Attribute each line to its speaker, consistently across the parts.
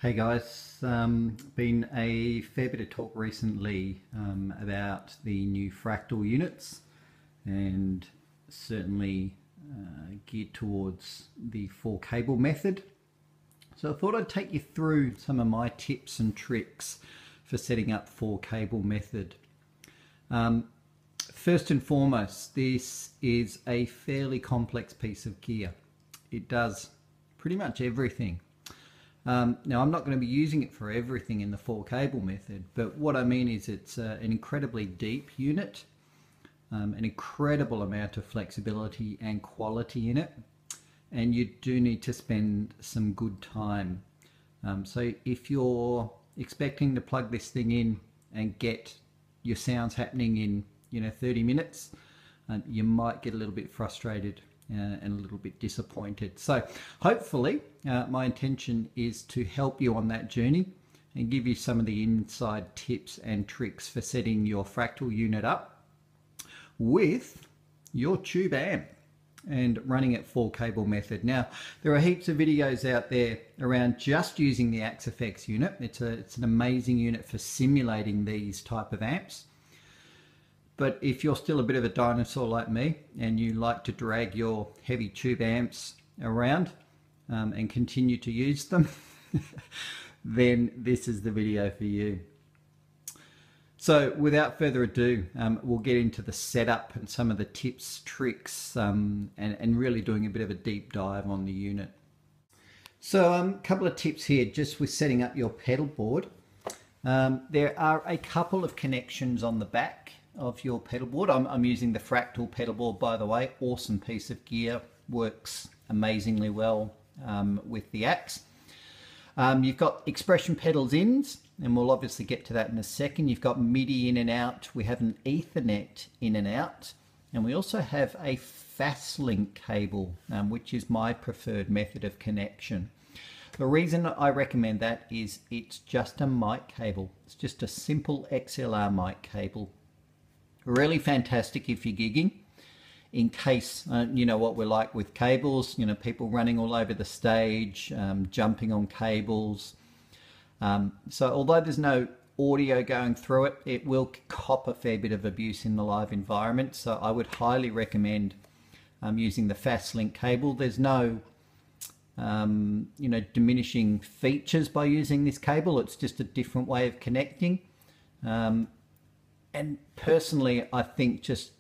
Speaker 1: Hey guys, been a fair bit of talk recently about the new Fractal units, and certainly geared towards the 4 cable method. So I thought I'd take you through some of my tips and tricks for setting up 4 cable method. First and foremost, this is a fairly complex piece of gear. It does pretty much everything. Now I'm not going to be using it for everything in the 4 cable method, but what I mean is it's an incredibly deep unit, an incredible amount of flexibility and quality in it, and you do need to spend some good time. So if you're expecting to plug this thing in and get your sounds happening in 30 minutes, you might get a little bit frustrated and a little bit disappointed. So hopefully my intention is to help you on that journey and give you some of the inside tips and tricks for setting your Fractal unit up with your tube amp and running it 4 cable method. Now there are heaps of videos out there around just using the Axe-Fx unit. It's an amazing unit for simulating these type of amps. But if you're still a bit of a dinosaur like me and you like to drag your heavy tube amps around and continue to use them, then this is the video for you. So without further ado, we'll get into the setup and some of the tips, tricks, and really doing a bit of a deep dive on the unit. So a couple of tips here just with setting up your pedal board. There are a couple of connections on the back of your pedal board. I'm using the Fractal pedal board, by the way. Awesome piece of gear, works amazingly well with the Axe. You've got expression pedals ins, and we'll obviously get to that in a second. You've got MIDI in and out. We have an Ethernet in and out, and we also have a fast link cable, which is my preferred method of connection. The reason I recommend that is it's just a mic cable. It's just a simple XLR mic cable. Really fantastic if you're gigging, in case you know what we're like with cables, people running all over the stage, jumping on cables. So although there's no audio going through it, it will cop a fair bit of abuse in the live environment. So I would highly recommend using the fast link cable. There's no diminishing features by using this cable. It's just a different way of connecting. And personally, I think just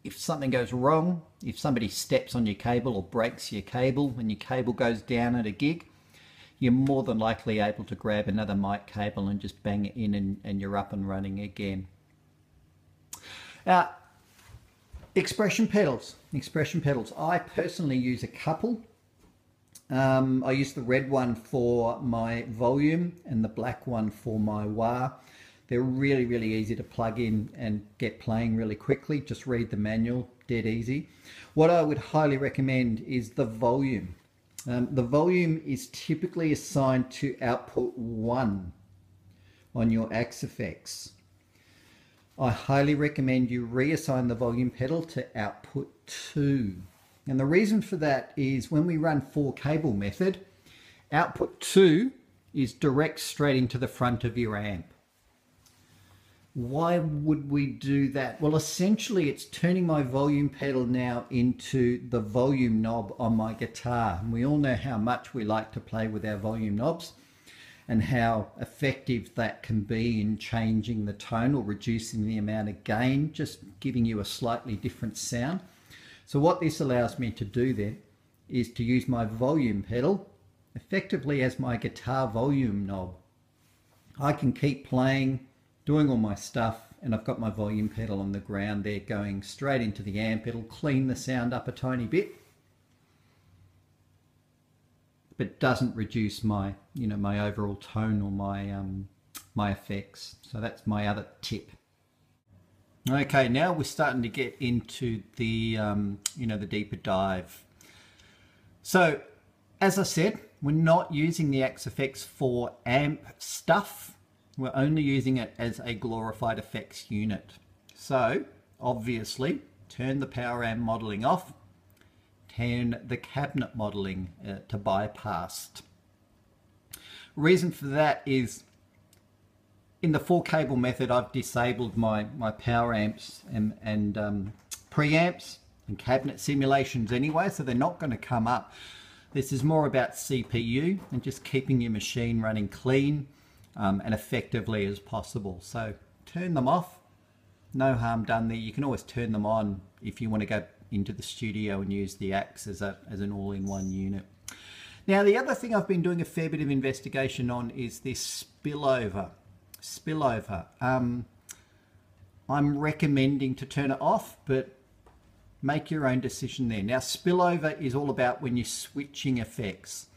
Speaker 1: if something goes wrong, if somebody steps on your cable or breaks your cable and your cable goes down at a gig, you're more than likely able to grab another mic cable and just bang it in and you're up and running again. Expression pedals. I personally use a couple. I use the red one for my volume and the black one for my wah. They're really, really easy to plug in and get playing really quickly. Just read the manual, dead easy. What I would highly recommend is the volume. The volume is typically assigned to output 1 on your Axe-Fx. I highly recommend you reassign the volume pedal to output 2. And the reason for that is when we run 4 cable method, output 2 is direct straight into the front of your amp. Why would we do that? Well, essentially it's turning my volume pedal now into the volume knob on my guitar. And we all know how much we like to play with our volume knobs and how effective that can be in changing the tone or reducing the amount of gain, just giving you a slightly different sound. So what this allows me to do then is to use my volume pedal effectively as my guitar volume knob. I can keep playing, doing all my stuff, and I've got my volume pedal on the ground there going straight into the amp. It'll clean the sound up a tiny bit, but doesn't reduce my my overall tone or my effects. So that's my other tip. Okay, now we're starting to get into the the deeper dive. So as I said, we're not using the Axe-Fx for amp stuff. We're only using it as a glorified effects unit. So obviously turn the power amp modeling off, turn the cabinet modeling to bypassed. Reason for that is in the 4-cable method, I've disabled my power amps and preamps and cabinet simulations anyway, so they're not going to come up. This is more about CPU and just keeping your machine running clean and effectively as possible. So turn them off. No harm done there. You can always turn them on if you want to go into the studio and use the Axe as an all-in-one unit. Now, the other thing I've been doing a fair bit of investigation on is this spillover. I'm recommending to turn it off, but make your own decision there. Now, spillover is all about when you're switching effects.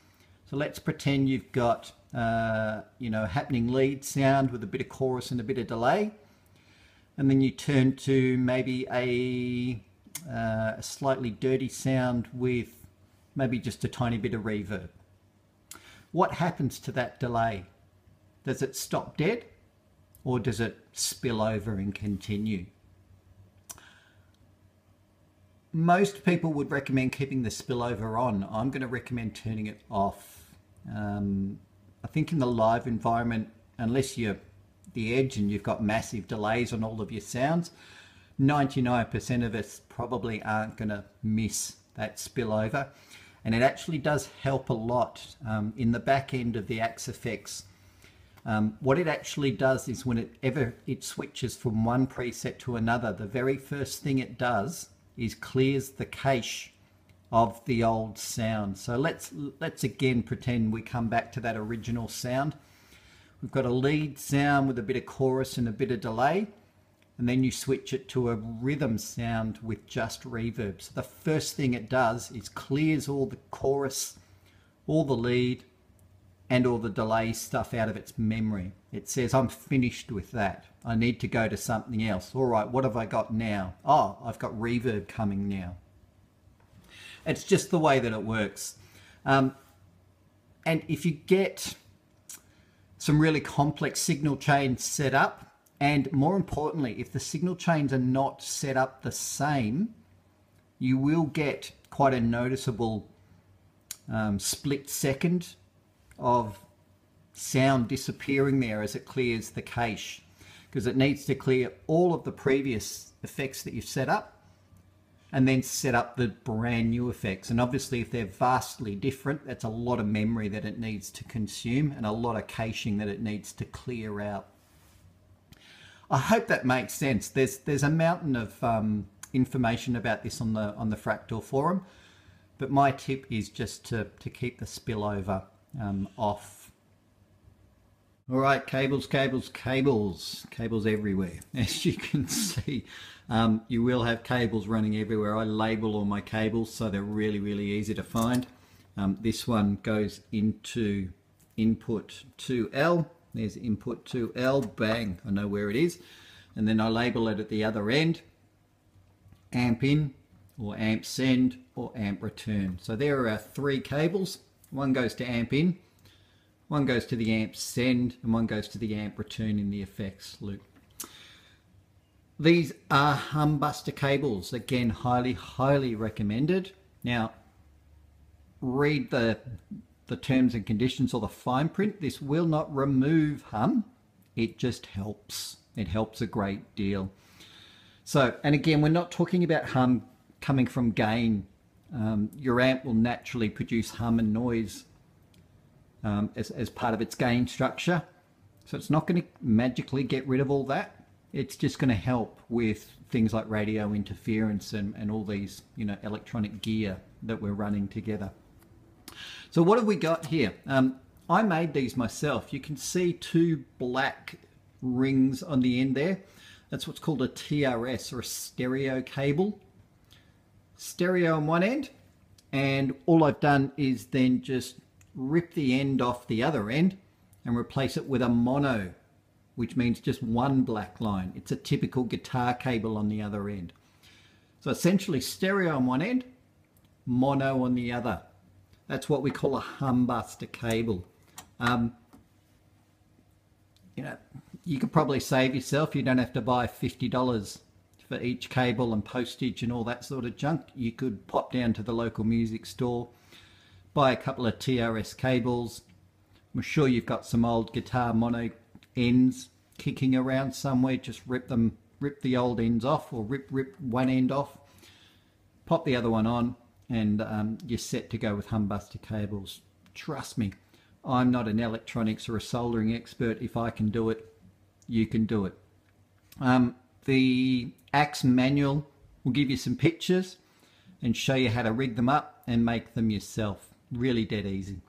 Speaker 1: So let's pretend you've got you know, happening lead sound with a bit of chorus and a bit of delay, and then you turn to maybe a slightly dirty sound with maybe just a tiny bit of reverb. What happens to that delay? Does it stop dead, or does it spill over and continue? Most people would recommend keeping the spillover on. I'm going to recommend turning it off. I think in the live environment, unless you're the edge and you've got massive delays on all of your sounds, 99% of us probably aren't going to miss that spillover. And it actually does help a lot in the back end of the Axe effects. What it actually does is whenever it switches from one preset to another, the very first thing it does is clears the cache of the old sound. So let's again pretend we come back to that original sound. We've got a lead sound with a bit of chorus and a bit of delay, and then you switch it to a rhythm sound with just reverb. So the first thing it does is clears all the chorus, all the lead, and all the delay stuff out of its memory. It says, I'm finished with that. I need to go to something else. All right, what have I got now? Oh, I've got reverb coming now. It's just the way that it works. And if you get some really complex signal chains set up, and more importantly, if the signal chains are not set up the same, you will get quite a noticeable split second of sound disappearing there as it clears the cache, because it needs to clear all of the previous effects that you've set up and then set up the brand new effects. And obviously if they're vastly different, that's a lot of memory that it needs to consume and a lot of caching that it needs to clear out. I hope that makes sense. There's a mountain of information about this on the Fractal forum, but my tip is just to keep the spillover off. All right, cables everywhere. As you can see, you will have cables running everywhere. I label all my cables so they're really, really easy to find. This one goes into input 2L. There's input 2L, bang, I know where it is. And then I label it at the other end, amp in, or amp send, or amp return. So there are our 3 cables. One goes to amp in, one goes to the amp send, and one goes to the amp return in the effects loop. These are humbuster cables. Again, highly, highly recommended. Now, read the terms and conditions or the fine print. This will not remove hum. It just helps. It helps a great deal. So, and again, we're not talking about hum coming from gain. Your amp will naturally produce hum and noise as part of its gain structure. So it's not going to magically get rid of all that. It's just going to help with things like radio interference and all these, you know, electronic gear that we're running together. So what have we got here? I made these myself. You can see 2 black rings on the end there. That's what's called a TRS, or a stereo cable. Stereo on one end, and all I've done is then just rip the end off the other end and replace it with a mono, which means just one black line. It's a typical guitar cable on the other end. So essentially stereo on one end, mono on the other. That's what we call a humbuster cable. You know, you could probably save yourself. You don't have to buy $50 for each cable and postage and all that sort of junk. You could pop down to the local music store, buy a couple of TRS cables, I'm sure you've got some old guitar mono ends kicking around somewhere. Just rip the old ends off, or rip one end off, pop the other one on, and you're set to go with humbuster cables. Trust me, I'm not an electronics or a soldering expert. If I can do it, you can do it. The Axe manual will give you some pictures and show you how to rig them up and make them yourself. Really dead easy.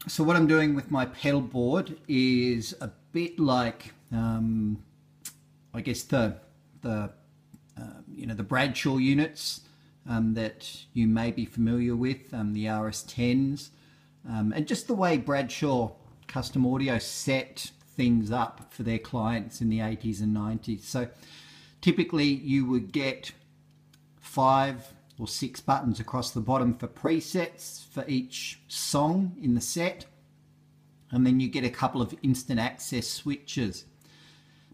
Speaker 1: So what I'm doing with my pedal board is a bit like, I guess the Bradshaw units that you may be familiar with, the RS10s, and just the way Bradshaw Custom Audio set things up for their clients in the 80s and 90s. So typically you would get 5 or 6 buttons across the bottom for presets for each song in the set, and then you get a couple of instant access switches.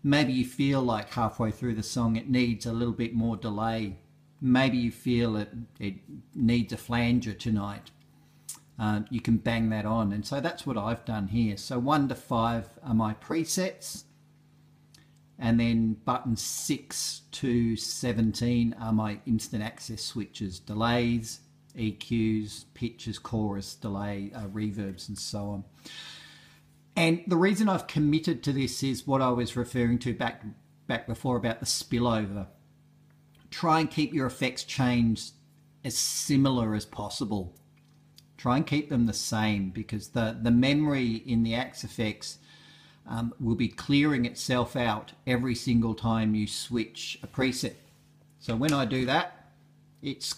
Speaker 1: Maybe you feel like halfway through the song it needs a little bit more delay. Maybe you feel it needs a flanger tonight. You can bang that on, and so that's what I've done here. So 1 to 5 are my presets, and then buttons 6 to 17 are my instant access switches, delays, EQs, pitches, chorus, delay, reverbs, and so on. And the reason I've committed to this is what I was referring to back before about the spillover. Try and keep your effects chains as similar as possible. Try and keep them the same, because the memory in the Axe effects will be clearing itself out every single time you switch a preset. So when I do that, it's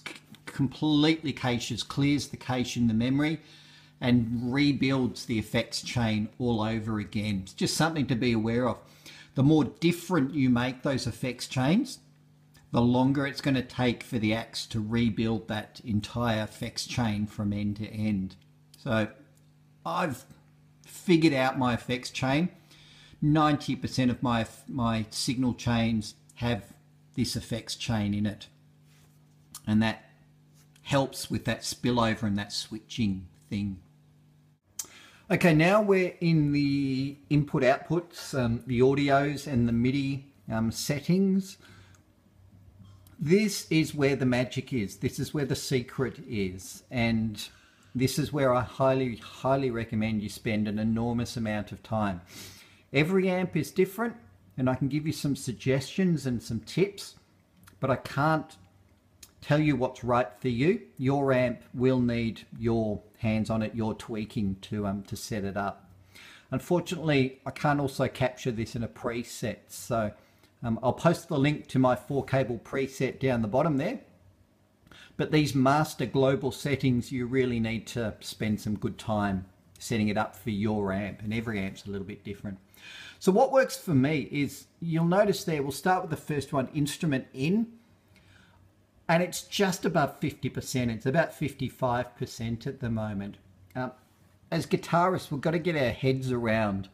Speaker 1: completely caches, clears the cache in the memory and rebuilds the effects chain all over again. It's just something to be aware of. The more different you make those effects chains, the longer it's going to take for the Axe to rebuild that entire effects chain from end to end. So I've figured out my effects chain. 90% of my signal chains have this effects chain in it, and that helps with that spillover and that switching thing. Okay, now we're in the input outputs, the audios and the MIDI settings. This is where the magic is. This is where the secret is, and this is where I highly recommend you spend an enormous amount of time. Every amp is different, and I can give you some suggestions and some tips, but I can't tell you what's right for you. Your amp will need your hands on it, your tweaking to set it up. Unfortunately, I can't also capture this in a preset, so I'll post the link to my 4-cable preset down the bottom there. But these master global settings, you really need to spend some good time setting it up for your amp, and every amp's a little bit different. So what works for me is, you'll notice there, we'll start with the first one, instrument in, and it's just above 50%. It's about 55% at the moment. As guitarists, we've got to get our heads around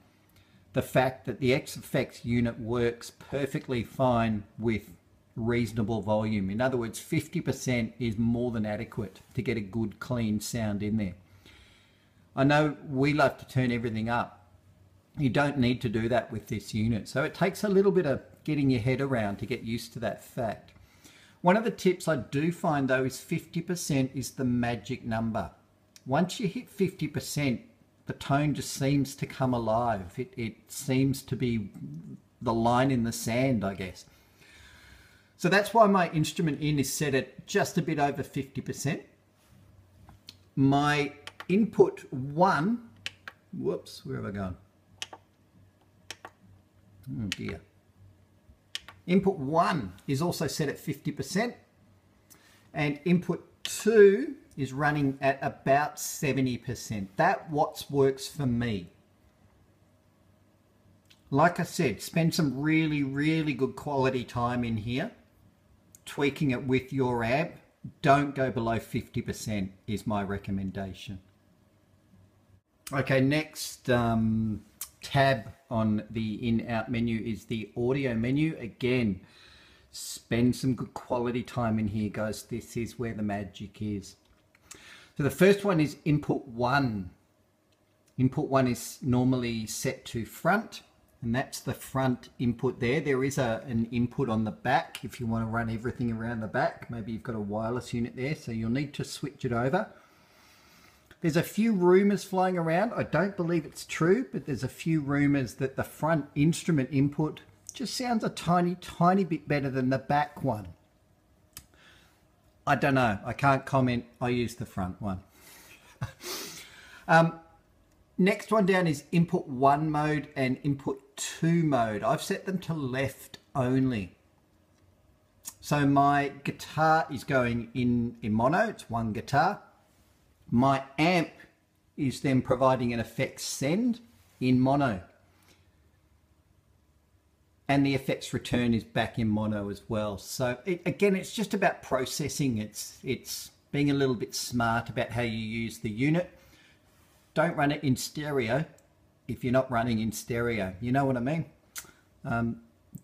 Speaker 1: the fact that the X-Effects unit works perfectly fine with reasonable volume. In other words, 50% is more than adequate to get a good clean sound in there. I know we love to turn everything up. You don't need to do that with this unit. So it takes a little bit of getting your head around to get used to that fact. One of the tips I do find though is 50% is the magic number. Once you hit 50%, the tone just seems to come alive. It seems to be the line in the sand, I guess. So that's why my instrument in is set at just a bit over 50%. My input 1, whoops, where have I gone? Oh dear. Input 1 is also set at 50%, and input 2 is running at about 70%. That what works for me. Like I said, spend some really good quality time in here, tweaking it with your amp. Don't go below 50% is my recommendation. Okay, next tab on the in-out menu is the audio menu. Again, spend some good quality time in here, guys. This is where the magic is. So the first one is input 1. Input 1 is normally set to front, and that's the front input there. There is an input on the back if you want to run everything around the back. Maybe you've got a wireless unit there, so you'll need to switch it over. There's a few rumours flying around. I don't believe it's true, but there's a few rumours that the front instrument input just sounds a tiny bit better than the back one. I don't know. I can't comment. I use the front one. Next one down is input 1 mode and input 2 mode. I've set them to left only. So my guitar is going in mono. It's one guitar. My amp is then providing an effects send in mono. And the effects return is back in mono as well. So again, it's just about processing. It's being a little bit smart about how you use the unit. Don't run it in stereo if you're not running in stereo. You know what I mean?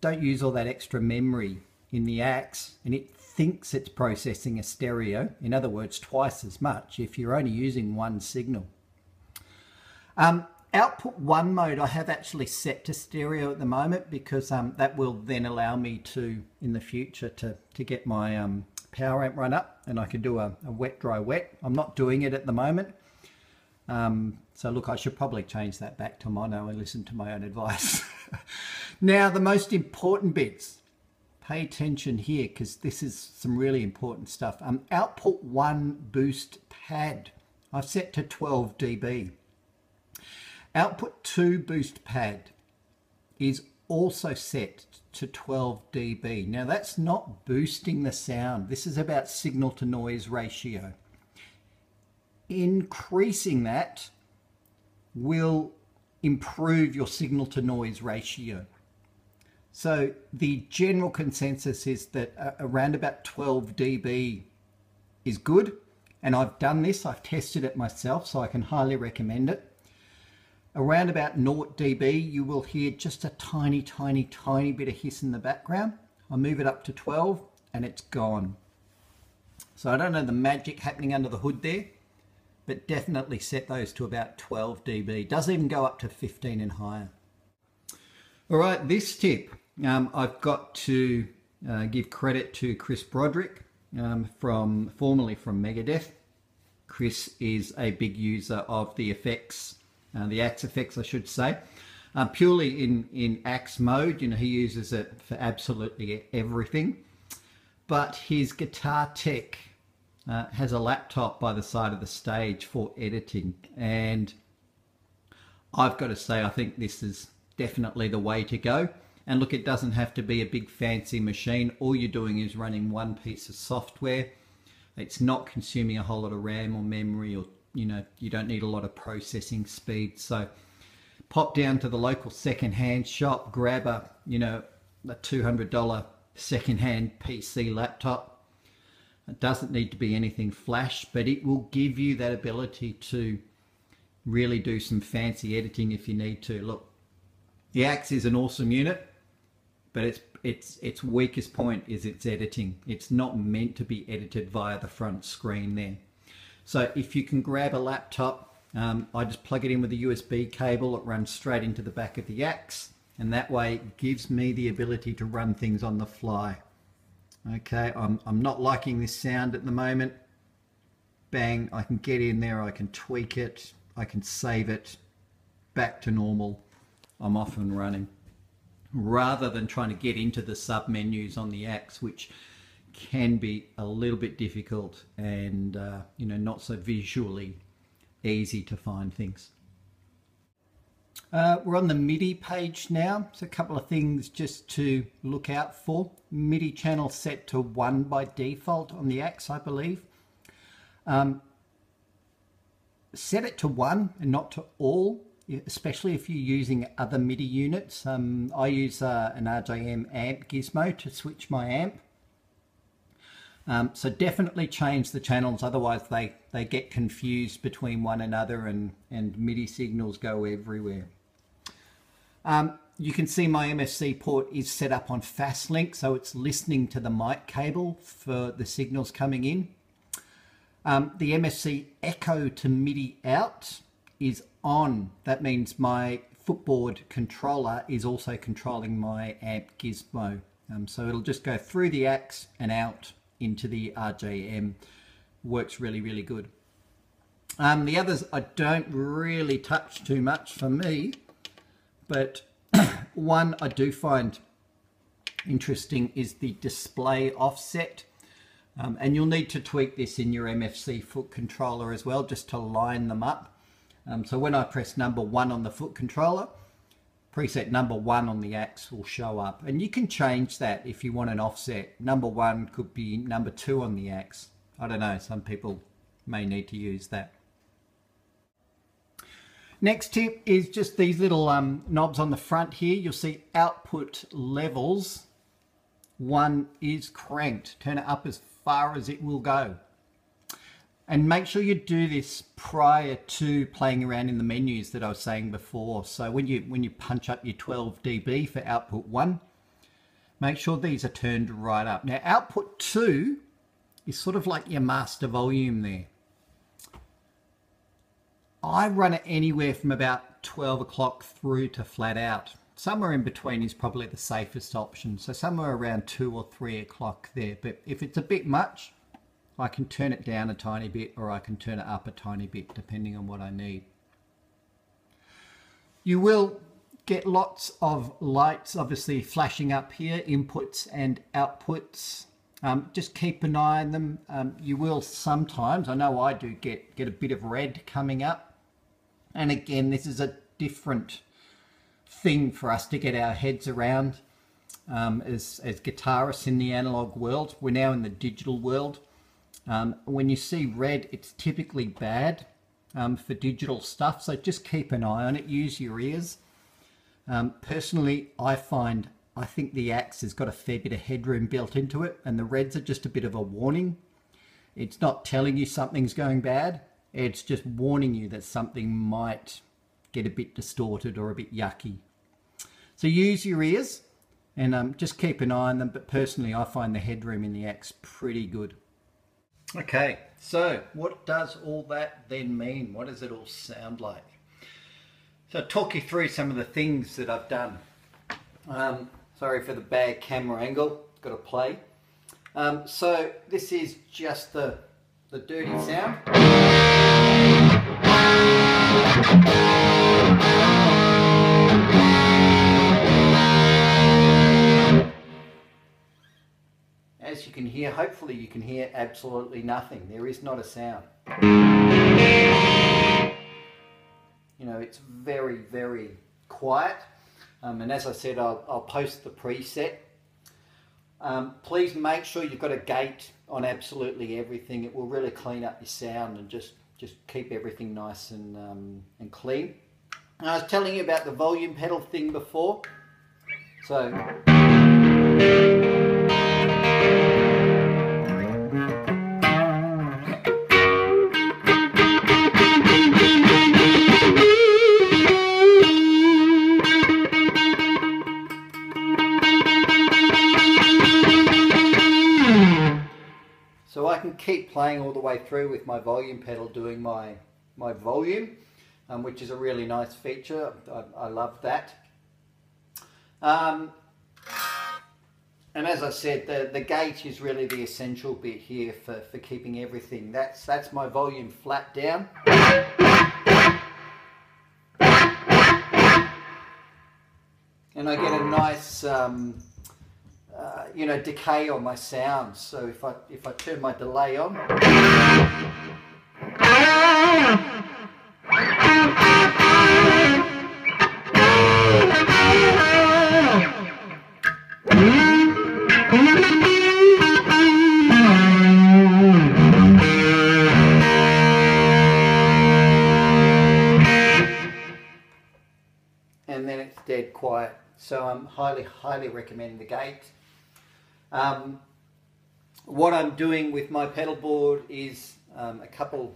Speaker 1: Don't use all that extra memory in the axe, and it thinks it's processing a stereo. In other words, twice as much if you're only using one signal. Output 1 mode I have actually set to stereo at the moment because that will then allow me to, in the future, to get my power amp run up, and I can do a wet, dry, wet. I'm not doing it at the moment. So look, I should probably change that back to mono and listen to my own advice. Now, the most important bits. Pay attention here because this is some really important stuff. Output 1 boost pad. I've set to 12 dB. Output 2 boost pad is also set to 12 dB. Now that's not boosting the sound. This is about signal to noise ratio. Increasing that will improve your signal to noise ratio. So the general consensus is that around about 12 dB is good. And I've done this, I've tested it myself, so I can highly recommend it. Around about 0 dB, you will hear just a tiny bit of hiss in the background. I move it up to 12 and it's gone. So I don't know the magic happening under the hood there, but definitely set those to about 12 dB. Does even go up to 15 and higher. All right, this tip, I've got to give credit to Chris Broderick, formerly from Megadeth. Chris is a big user of the effects, the axe effects, I should say, purely in axe mode. You know, he uses it for absolutely everything. But his guitar tech has a laptop by the side of the stage for editing, and I've got to say, I think this is definitely the way to go. And look, it doesn't have to be a big fancy machine. All you're doing is running one piece of software. It's not consuming a whole lot of RAM or memory, or you know, you don't need a lot of processing speed. So pop down to the local secondhand shop, grab a $200 secondhand PC laptop. It doesn't need to be anything flash, but it will give you that ability to really do some fancy editing if you need to. Look, the axe is an awesome unit, but its weakest point is its editing. It's not meant to be edited via the front screen there. So if you can grab a laptop, I just plug it in with a USB cable. It runs straight into the back of the axe, and that way it gives me the ability to run things on the fly. Okay, I'm not liking this sound at the moment. Bang, I can get in there, I can tweak it, I can save it back to normal. I'm off and running, rather than trying to get into the sub menus on the axe, which can be a little bit difficult and not so visually easy to find things. We're on the MIDI page now, so a couple of things just to look out for. MIDI channel set to 1 by default on the axe, I believe. Set it to 1 and not to all, especially if you're using other MIDI units. I use an RJM amp gizmo to switch my amp. So definitely change the channels, otherwise they get confused between one another and MIDI signals go everywhere. You can see my MFC port is set up on fast link, so it's listening to the mic cable for the signals coming in. The MFC echo to MIDI out is on, that means my footboard controller is also controlling my amp gizmo. So it'll just go through the axe and out into the RJM. Works really, really good. The others I don't really touch too much for me, but one I do find interesting is the display offset. And you'll need to tweak this in your MFC foot controller as well, just to line them up. So when I press number 1 on the foot controller, preset number 1 on the axe will show up. And you can change that if you want an offset. Number 1 could be number 2 on the axe. I don't know, some people may need to use that. Next tip is just these little knobs on the front here. You'll see output levels. One is cranked. Turn it up as far as it will go. And make sure you do this prior to playing around in the menus that I was saying before. So when you punch up your 12 dB for output 1, make sure these are turned right up. Now output 2 is sort of like your master volume there. I run it anywhere from about 12 o'clock through to flat out. Somewhere in between is probably the safest option. So somewhere around 2 or 3 o'clock there. But if it's a bit much, I can turn it down a tiny bit, or I can turn it up a tiny bit, depending on what I need. You will get lots of lights obviously flashing up here, inputs and outputs. Just keep an eye on them. You will sometimes, I know I do, get a bit of red coming up. And again, this is a different thing for us to get our heads around as guitarists in the analog world. We're now in the digital world. When you see red, it's typically bad for digital stuff, so just keep an eye on it. Use your ears. Personally, I think the axe has got a fair bit of headroom built into it, and the reds are just a bit of a warning. It's not telling you something's going bad. It's just warning you that something might get a bit distorted or a bit yucky. So use your ears and just keep an eye on them. But personally, I find the headroom in the axe pretty good. Okay, so what does all that then mean? What does it all sound like? So I'll talk you through some of the things that I've done. Sorry for the bad camera angle, got to play. So this is just the dirty sound. As you can hear, hopefully you can hear absolutely nothing. There is not a sound. You know, it's very, very quiet. And as I said, I'll post the preset. Please make sure you've got a gate on absolutely everything. It will really clean up your sound and just keep everything nice and clean. And I was telling you about the volume pedal thing before. So I can keep playing all the way through with my volume pedal doing my volume, which is a really nice feature. I love that. And as I said, the gate is really the essential bit here for keeping everything. That's my volume flat down. And I get a nice you know, decay on my sound. So if I turn my delay on, and then it's dead quiet. So I'm highly recommend the gate. What I'm doing with my pedal board is a couple.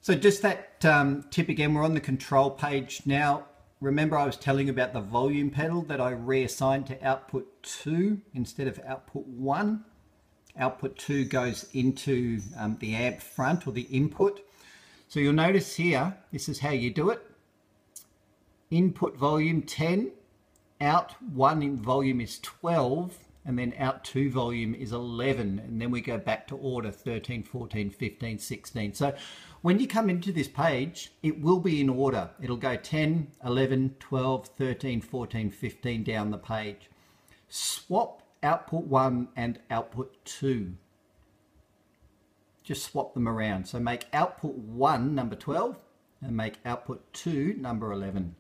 Speaker 1: So just that tip again, we're on the control page now. Remember I was telling you about the volume pedal that I reassigned to output 2 instead of output 1. Output 2 goes into the amp front or the input. So you'll notice here, this is how you do it. Input volume 10, out 1 in volume is 12, and then out 2 volume is 11, and then we go back to order 13, 14, 15, 16. So when you come into this page, it will be in order. It'll go 10, 11, 12, 13, 14, 15 down the page. Swap output 1 and output 2. Just swap them around. So make output 1 number 12 and make output 2 number 11.